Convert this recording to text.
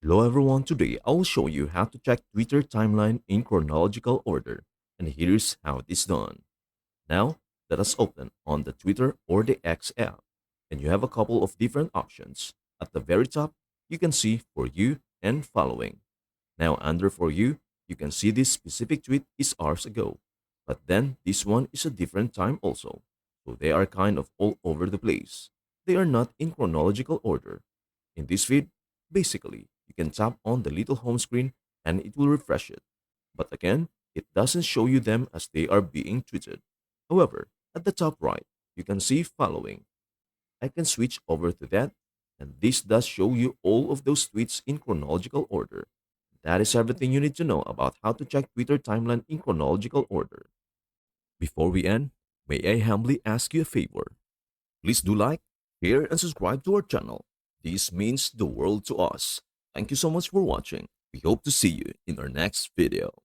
Hello everyone, today I'll show you how to check Twitter timeline in chronological order, and here's how it is done. Now, let us open on the Twitter or the X app, and you have a couple of different options. At the very top, you can see For You and Following. Now, under For You, you can see this specific tweet is hours ago, but then this one is a different time also, so they are kind of all over the place. They are not in chronological order. In this feed, basically, you can tap on the little home screen and it will refresh it. But again, it doesn't show you them as they are being tweeted. However, at the top right, you can see following. I can switch over to that, and this does show you all of those tweets in chronological order. That is everything you need to know about how to check Twitter timeline in chronological order. Before we end, may I humbly ask you a favor? Please do like, share, and subscribe to our channel. This means the world to us. Thank you so much for watching. We hope to see you in our next video.